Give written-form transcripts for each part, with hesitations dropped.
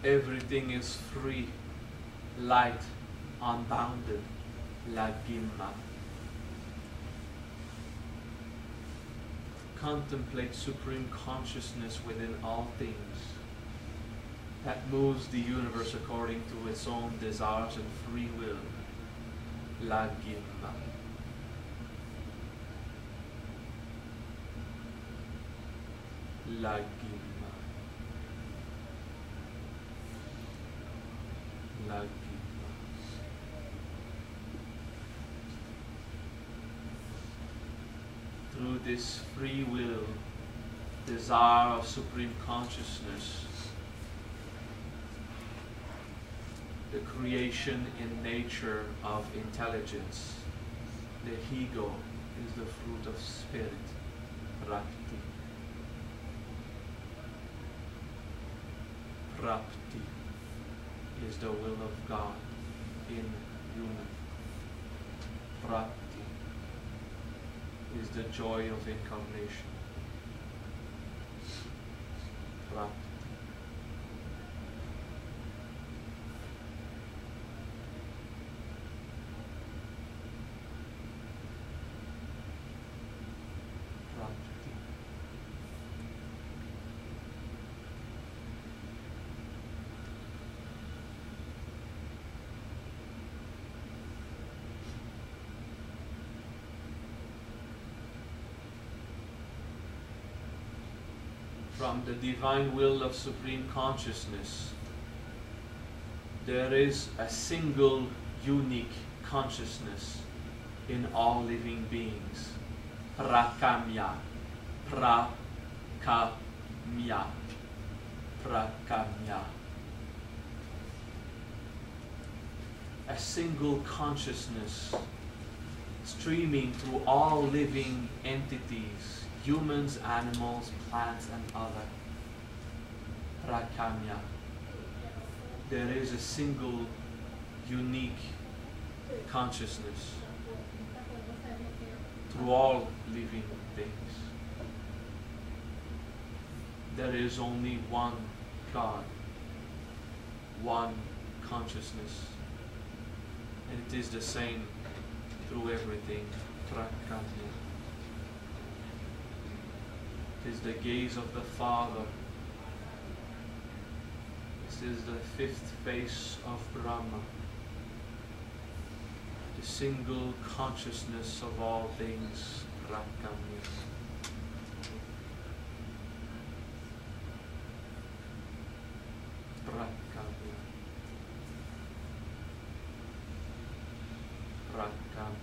everything is free, light, unbounded, lagima. Contemplate supreme consciousness within all things that moves the universe according to its own desires and free will. Lagima. Lagima. Lagima. Through this free will, desire of supreme consciousness, the creation in nature of intelligence, the ego is the fruit of spirit, Prakti. Prapti is the will of God in human. Prapti is the joy of incarnation. Prapti. Prapti. From the divine will of supreme consciousness, there is a single unique consciousness in all living beings. Prakamya. Prakamya. Prakamya. A single consciousness streaming through all living entities, humans, animals, plants, and other. Prakamya. There is a single, unique consciousness through all living things. There is only one God, one consciousness, and it is the same through everything. Prakamya. It is the gaze of the Father. This is the fifth face of Brahma, the single consciousness of all things. Prakamya. Prakamya. Prakamya.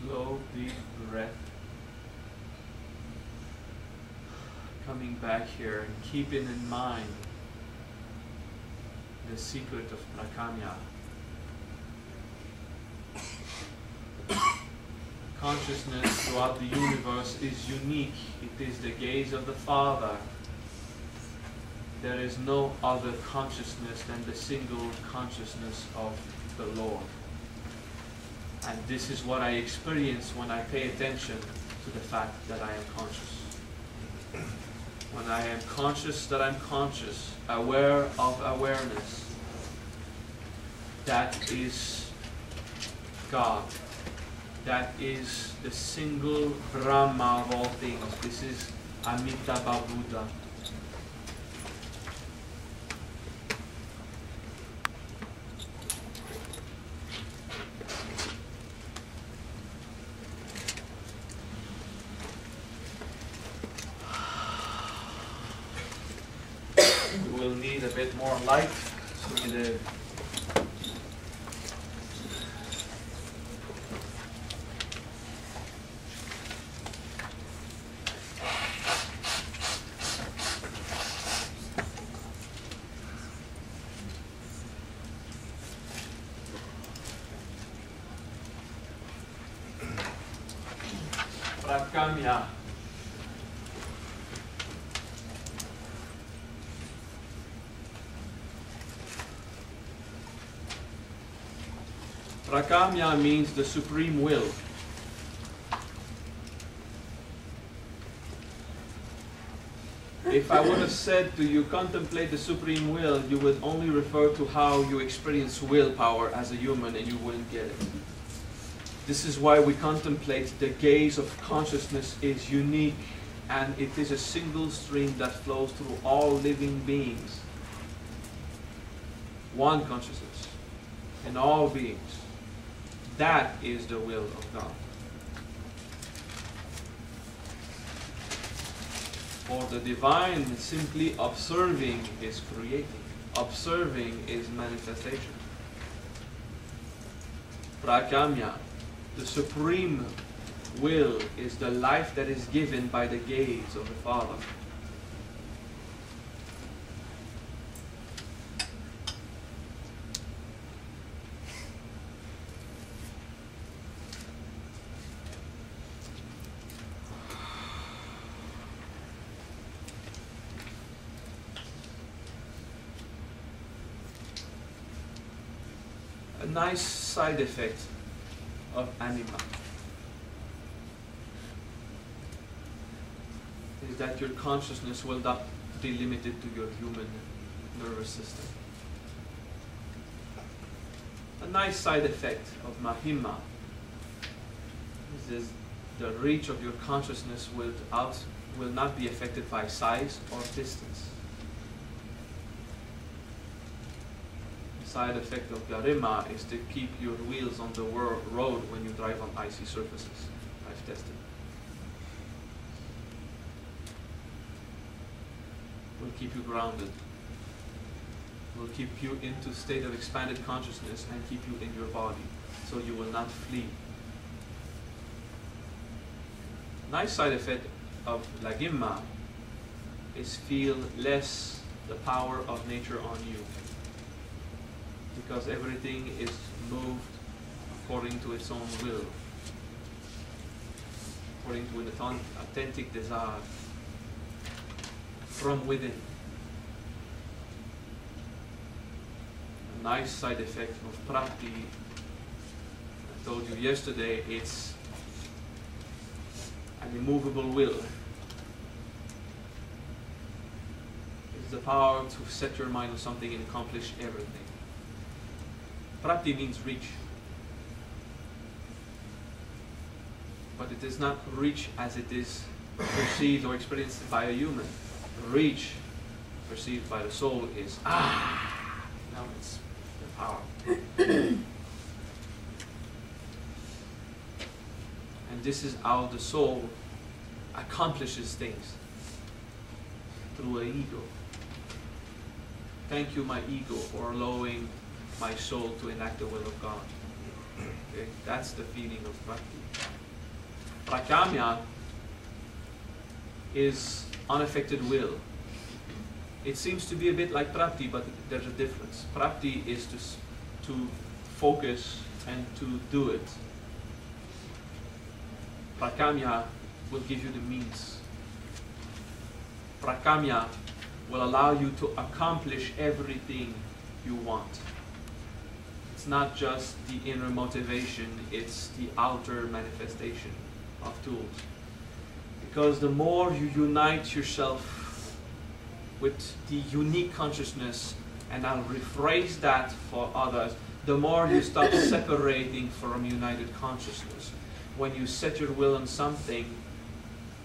Slow, deep breath. Coming back here and keeping in mind the secret of Prakamya. Consciousness throughout the universe is unique. It is the gaze of the Father. There is no other consciousness than the single consciousness of the Lord. And this is what I experience when I pay attention to the fact that I am conscious. When I am conscious that I'm conscious, aware of awareness, that is God. That is the single Brahma of all things. This is Amitabha Buddha. We will need a bit more light, so the Prakamya. Prakamya means the supreme will. If I would have said to you, contemplate the supreme will, you would only refer to how you experience willpower as a human, and you wouldn't get it. This is why we contemplate the gaze of consciousness is unique, and it is a single stream that flows through all living beings. One consciousness in all beings. That is the will of God. For the divine, simply observing is creating. Observing is manifestation. Prakamya, the supreme will, is the life that is given by the gaze of the Father. A nice side effect of anima is that your consciousness will not be limited to your human nervous system. A nice side effect of Mahima is the reach of your consciousness will not be affected by size or distance. Side effect of Garima is to keep your wheels on the road when you drive on icy surfaces. I've tested. Will keep you grounded. Will keep you into a state of expanded consciousness and keep you in your body, so you will not flee. Nice side effect of Lagima is feel less the power of nature on you, because everything is moved according to its own will, according to an authentic desire from within. A nice side effect of Prati, I told you yesterday, it's an immovable will. It's the power to set your mind on something and accomplish everything. Prati means reach. But it is not reach as it is perceived or experienced by a human. Reach, perceived by the soul, is now it's the power. And this is how the soul accomplishes things. Through an ego. Thank you, my ego, for allowing my soul to enact the will of God. Okay? That's the feeling of Prati. Prakamya is unaffected will. It seems to be a bit like Prati, but there's a difference. Prati is to focus and to do it. Prakamya will give you the means. Prakamya will allow you to accomplish everything you want. It's not just the inner motivation, it's the outer manifestation of tools. Because the more you unite yourself with the unique consciousness, and I'll rephrase that for others, the more you stop separating from united consciousness. When you set your will on something,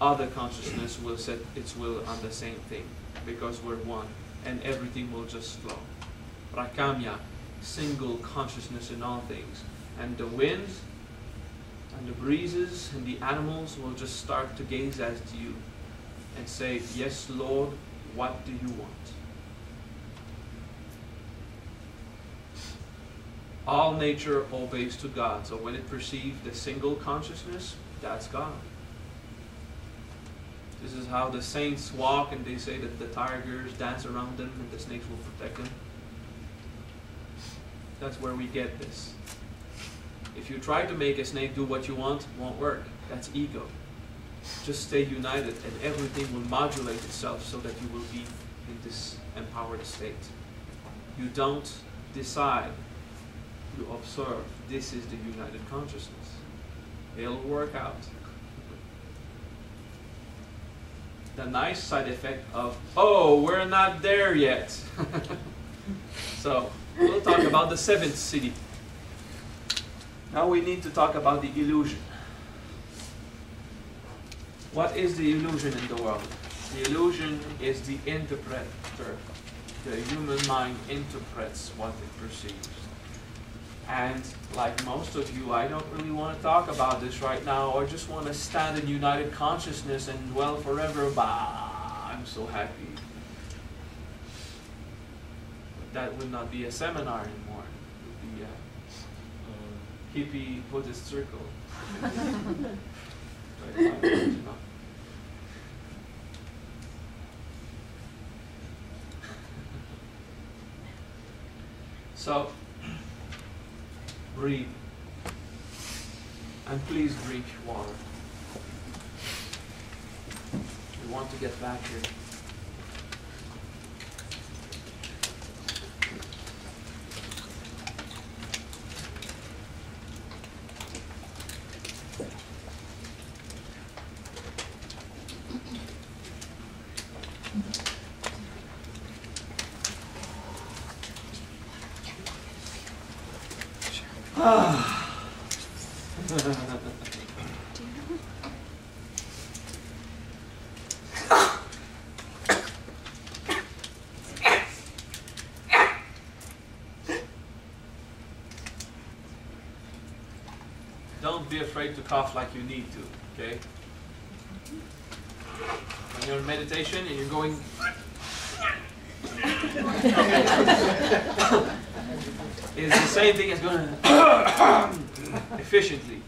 other consciousness will set its will on the same thing, because we're one, and everything will just flow. Prakamya, single consciousness in all things. And the wind, and the breezes, and the animals will just start to gaze at you and say, yes, Lord, what do you want? All nature obeys to God. So when it perceives the single consciousness, that's God. This is how the saints walk, and they say that the tigers dance around them and the snakes will protect them. That's where we get this. If you try to make a snake do what you want, it won't work. That's ego. Just stay united and everything will modulate itself so that you will be in this empowered state. You don't decide, you observe. This is the united consciousness. It'll work out. The nice side effect of, oh, we're not there yet. So, we'll talk about the seventh Siddhi. Now we need to talk about the illusion. What is the illusion in the world? The illusion is the interpreter. The human mind interprets what it perceives. And like most of you, I don't really want to talk about this right now. I just want to stand in united consciousness and dwell forever. Bah, I'm so happy. But that would not be a seminar anymore. It would be a hippie Buddhist circle. So, breathe. And please drink water. We want to get back here. Don't be afraid to cough like you need to, okay? When you're in meditation and you're going it's the same thing as going efficiently.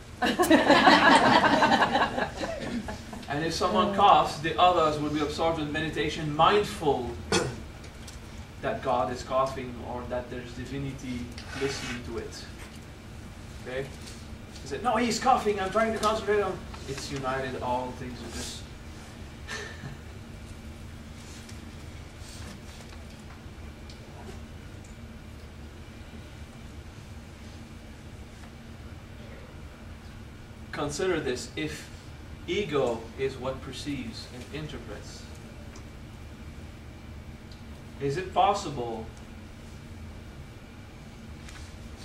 And if someone coughs, the others will be absorbed in meditation, mindful that God is coughing or that there's divinity listening to it. Okay? He said, no, he's coughing, I'm trying to concentrate on. It's united, all things are just. Consider this, if ego is what perceives and interprets, is it possible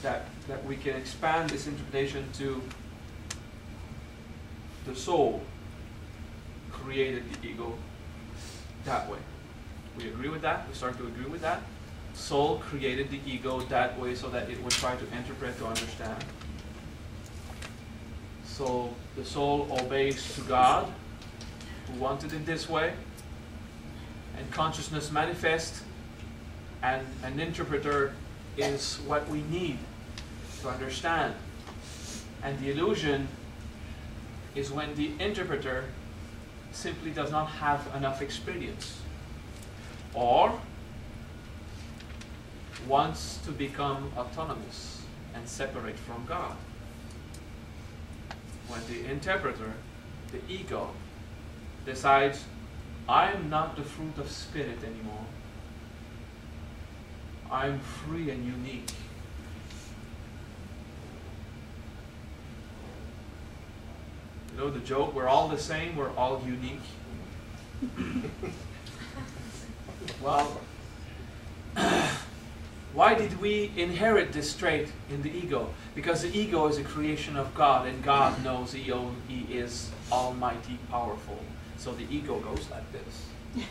that we can expand this interpretation to the soul created the ego that way? We agree with that? We start to agree with that? Soul created the ego that way so that it would try to interpret, to understand. So the soul obeys to God, who wanted it this way, and consciousness manifests, and an interpreter is what we need to understand. And the illusion is when the interpreter simply does not have enough experience, or wants to become autonomous and separate from God. When the interpreter, the ego, decides, I am not the fruit of spirit anymore. I'm free and unique. You know the joke, we're all the same, we're all unique. Well, why did we inherit this trait in the ego? Because the ego is a creation of God, and God knows He is almighty powerful. So the ego goes like this.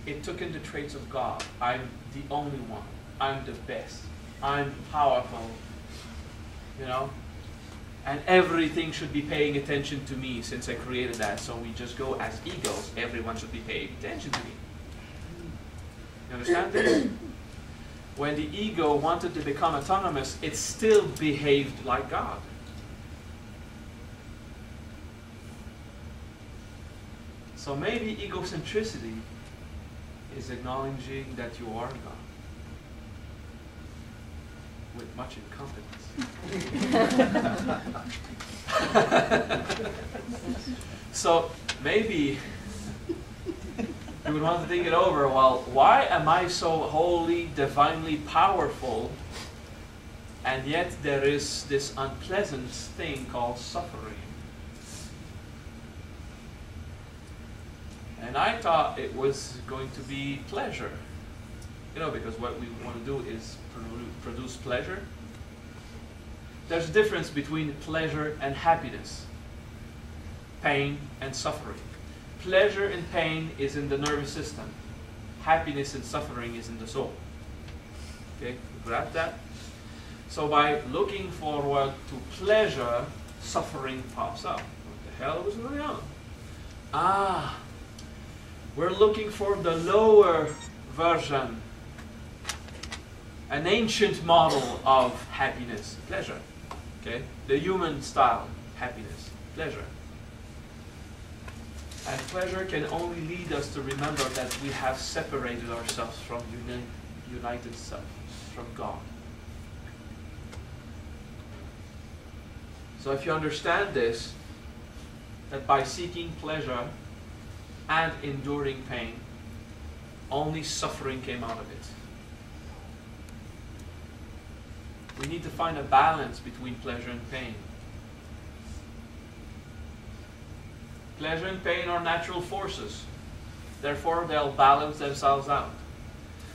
It took in the traits of God. I'm the only one. I'm the best. I'm powerful. You know? And everything should be paying attention to me since I created that. So we just go as egos. Everyone should be paying attention to me. You understand this? When the ego wanted to become autonomous, it still behaved like God. So maybe egocentricity is acknowledging that you are God with much incompetence. So maybe you would want to think it over. Well, why am I so holy, divinely powerful, and yet there is this unpleasant thing called suffering? And I thought it was going to be pleasure. You know, because what we want to do is produce pleasure. There's a difference between pleasure and happiness, pain and suffering. Pleasure and pain is in the nervous system. Happiness and suffering is in the soul. Okay, you grab that? So by looking forward to pleasure, suffering pops up. What the hell was going on? Ah, we're looking for the lower version, an ancient model of happiness, pleasure. Okay, the human style, happiness, pleasure. And pleasure can only lead us to remember that we have separated ourselves from united self, from God. So if you understand this, that by seeking pleasure and enduring pain, only suffering came out of it. We need to find a balance between pleasure and pain. Pleasure and pain are natural forces. Therefore, they'll balance themselves out.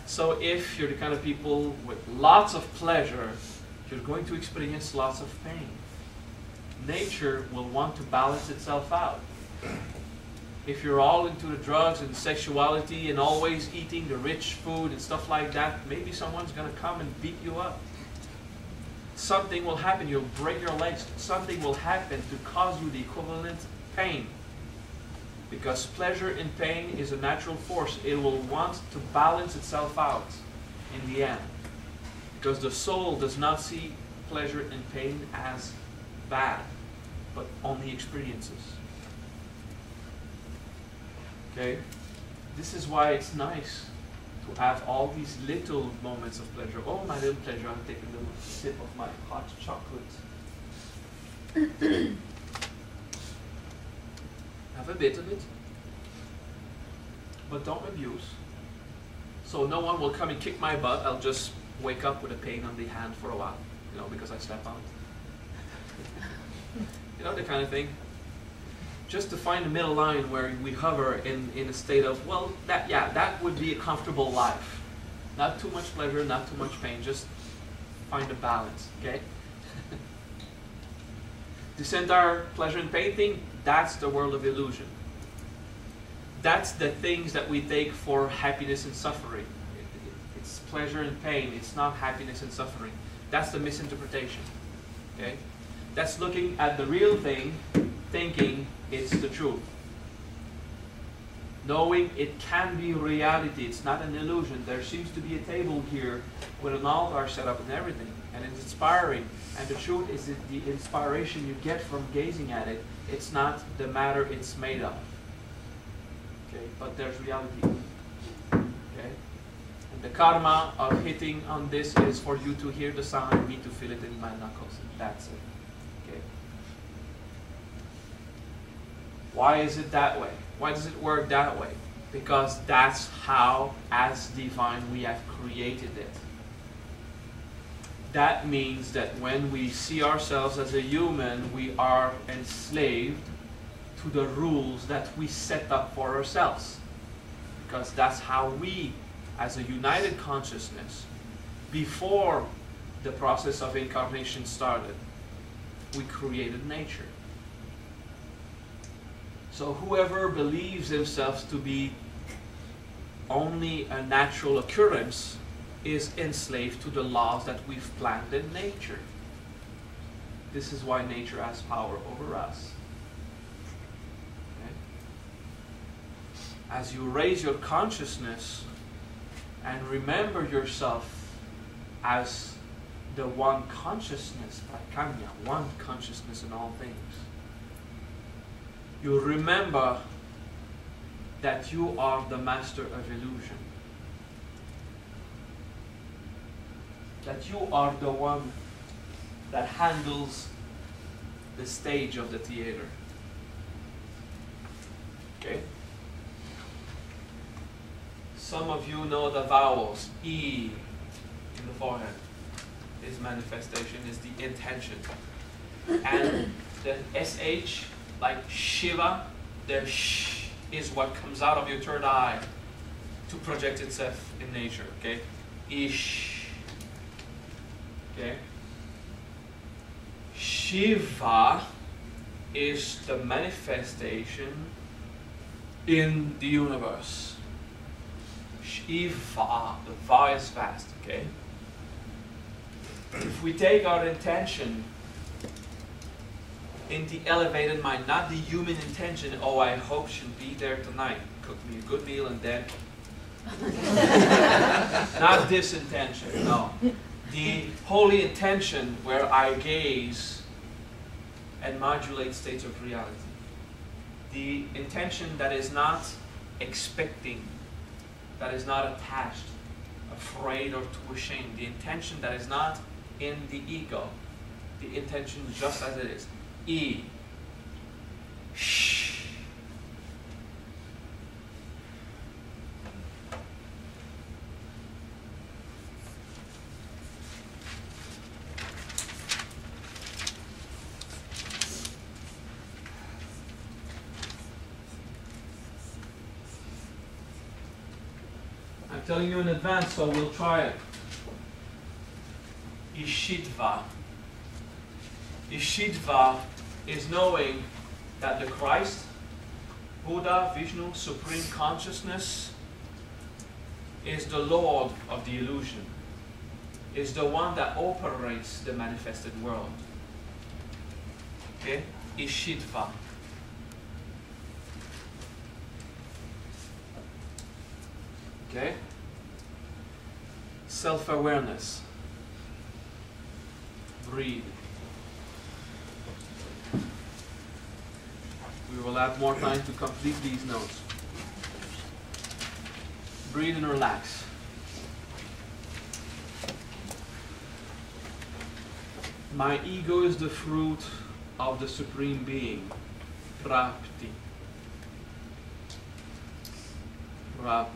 So if you're the kind of people with lots of pleasure, you're going to experience lots of pain. Nature will want to balance itself out. If you're all into the drugs and sexuality and always eating the rich food and stuff like that, maybe someone's going to come and beat you up. Something will happen. You'll break your legs. Something will happen to cause you the equivalent pain. Because pleasure and pain is a natural force. It will want to balance itself out in the end. Because the soul does not see pleasure and pain as bad, but only experiences. Okay? This is why it's nice to have all these little moments of pleasure. Oh, my little pleasure, I'm taking a little sip of my hot chocolate. Have a bit of it, but don't abuse. So no one will come and kick my butt. I'll just wake up with a pain on the hand for a while, you know, because I slept on it. You know, the kind of thing. Just to find a middle line where we hover in a state of, well, that would be a comfortable life. Not too much pleasure, not too much pain. Just find a balance, okay? This entire pleasure and pain thing, that's the world of illusion. That's the things that we take for happiness and suffering. It's pleasure and pain. It's not happiness and suffering. That's the misinterpretation. Okay? That's looking at the real thing, thinking it's the truth. Knowing it can be reality. It's not an illusion. There seems to be a table here with an altar set up and everything. And it's inspiring. And the truth is that the inspiration you get from gazing at it, it's not the matter it's made of. Okay, but there's reality. Okay? And the karma of hitting on this is for you to hear the sound and me to feel it in my knuckles. And that's it. Okay? Why is it that way? Why does it work that way? Because that's how, as divine, we have created it. That means that when we see ourselves as a human, we are enslaved to the rules that we set up for ourselves. Because that's how we, as a united consciousness, before the process of incarnation started, we created nature. So whoever believes himself to be only a natural occurrence is enslaved to the laws that we've planned in nature. This is why nature has power over us. Okay? As you raise your consciousness and remember yourself as the one consciousness, prakanya, one consciousness in all things, you remember that you are the master of illusion. That you are the one that handles the stage of the theater. Okay? Some of you know the vowels. E in the forehead is manifestation, is the intention. And the SH, like Shiva, the sh is what comes out of your third eye to project itself in nature. Okay? Ish. Okay? Shiva is the manifestation in the universe. Shiva, the Va is fast, okay? If we take our intention in the elevated mind, not the human intention, oh, I hope she'll be there tonight, cook me a good meal and then... Not this intention, no. The holy intention where I gaze and modulate states of reality. The intention that is not expecting, that is not attached, afraid or too ashamed. The intention that is not in the ego. The intention just as it is. E. Shh. I'm telling you in advance, so we'll try it. Ishidva. Ishidva is knowing that the Christ, Buddha, Vishnu, Supreme Consciousness, is the Lord of the illusion, is the one that operates the manifested world. Okay? Ishidva. Okay? Self-awareness. Breathe. We will have more time to complete these notes. Breathe and relax. My ego is the fruit of the Supreme Being. Prapti. Prapti.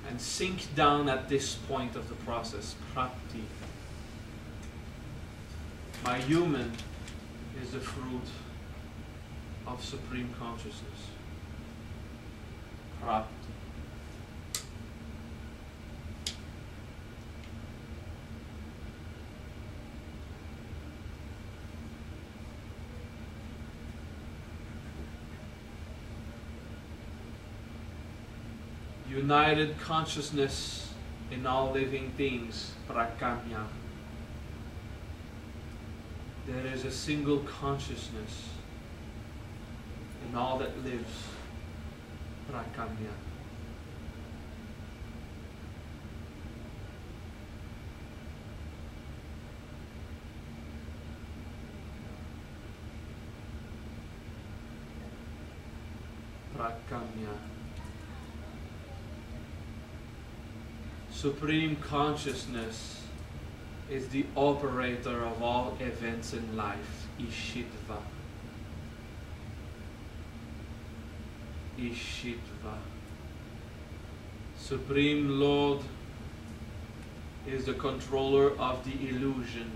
And sink down at this point of the process. Prapti. My human is the fruit of Supreme Consciousness. Prapti. United consciousness in all living things, prakamya. There is a single consciousness in all that lives, prakamya. Prakamya. Supreme Consciousness is the operator of all events in life. Ishidva. Ishidva. Supreme Lord is the controller of the illusion.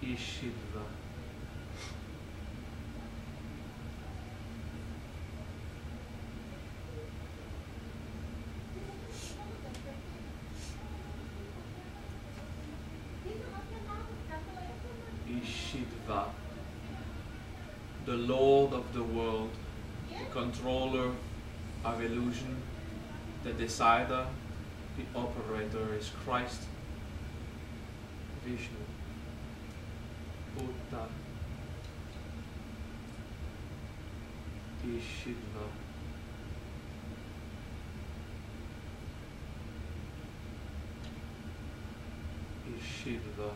Ishidva. Ishidva. the Lord of the world, the controller of illusion, the decider, the operator is Christ, Vishnu, Buddha, is Shiva. Is Shiva.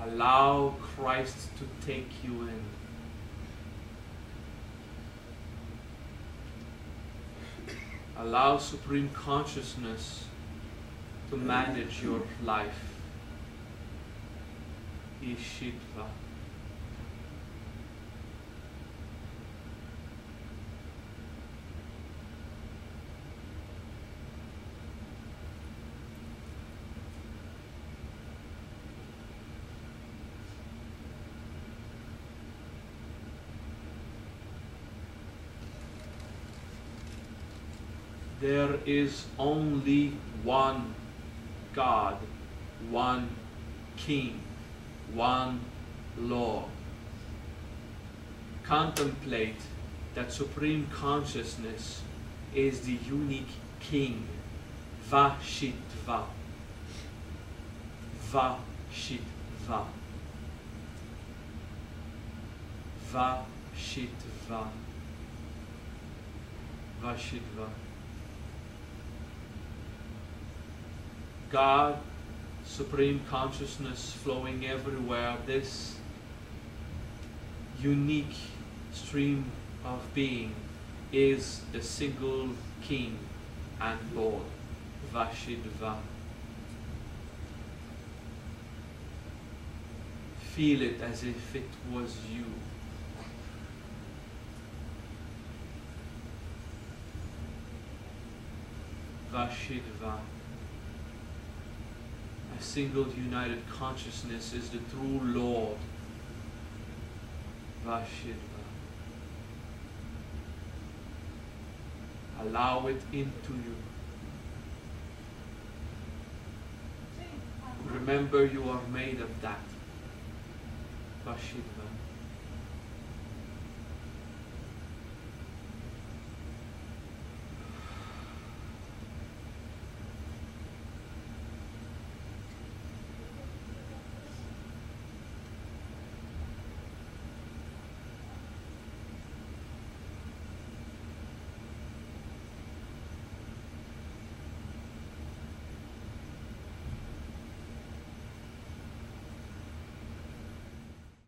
Allow Christ to take you in. Allow Supreme Consciousness to manage your life. Is Shiva. There is only one God, one King, one law. Contemplate that Supreme Consciousness is the unique King, Vashitva. Vashitva. Vashitva. Vashitva. God, Supreme Consciousness flowing everywhere, this unique stream of being is the single King and Lord, Vashidva. Feel it as if it was you. Vashidva. A single united consciousness is the true Lord. Vashidva. Allow it into you. Remember you are made of that. Vashidva.